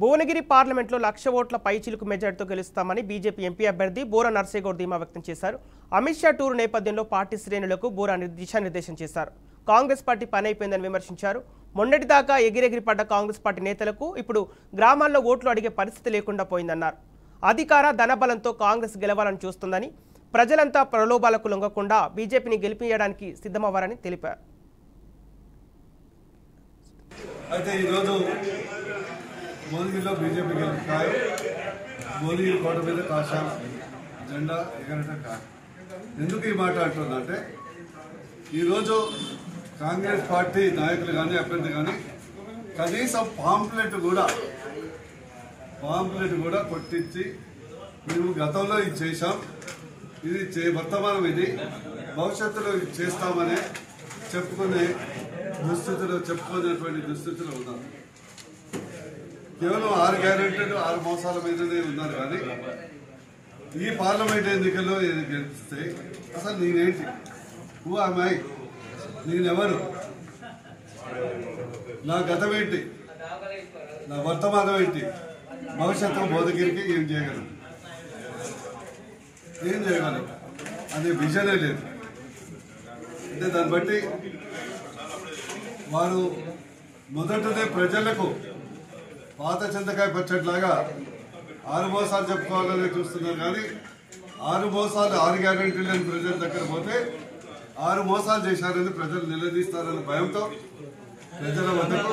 భువనగిరి పార్లమెంట్లో 1,00,000 ఓట్ల పైచిలుకు మెజార్టీతో గెలుస్తామని బీజేపీ ఎంపీ అభ్యర్థి బోరా నర్సేగౌడ్ ధీమా వ్యక్తం చేశారు. అమిత్ షా టూర్ నేపథ్యంలో పార్టీ శ్రేణులకు బోరా దిశానిర్దేశం చేశారు. కాంగ్రెస్ పార్టీ పని అయిపోయిందని విమర్శించారు. మొన్నటిదాకా ఎగిరెగిరి పడ్డ కాంగ్రెస్ పార్టీ నేతలకు ఇప్పుడు గ్రామాల్లో ఓట్లు అడిగే పరిస్థితి లేకుండా పోయిందన్నారు. అధికార ధనబలంతో కాంగ్రెస్ గెలవాలని చూస్తుందని, ప్రజలంతా ప్రలోభాలకు లొంగకుండా బీజేపీని గెలిపించడానికి సిద్ధమవ్వారని తెలిపారు. భువనగిరిలో బీజేపీ గెలుపు ఖాయం. భువనగిరి కోట మీద కాషాయం జెండా ఎగరటం ఖాయం. ఎందుకు ఈ మాట అంటుందంటే, ఈరోజు కాంగ్రెస్ పార్టీ నాయకులు కానీ అభ్యర్థి కానీ కనీసం పాంప్లెట్ కూడా కొట్టించి మేము గతంలో ఇది చేశాం, ఇది వర్తమానం, ఇది భవిష్యత్తులో ఇది చేస్తామని చెప్పుకునేటువంటి దుస్థితిలో ఉన్నారు. కేవలం 6 గ్యారెంటీలు 6 మోసాల మీదనే ఉన్నారు. కానీ ఈ పార్లమెంట్ ఎన్నికల్లో గెలిస్తే అసలు నేనేంటి, హూ ఆమ్ ఐ, నేనెవరు, నా గతం ఏంటి, నా వర్తమానం ఏంటి, భవిష్యత్తు భువనగిరికి ఏం చేయగలను అనే విజనే లేదు. అంటే దాన్ని బట్టి వారు మొదటనే ప్రజలకు పాత చింతకాయ పచ్చట్లాగా 6 మోసాలు చెప్పుకోవాలని చూస్తున్నారు. కానీ 6 మోసాలు 6 గ్యారెంటీలని ప్రజల దగ్గర పోతే 6 మోసాలు చేశారని ప్రజలు నిలదీస్తారనే భయంతో ప్రజల వద్దకు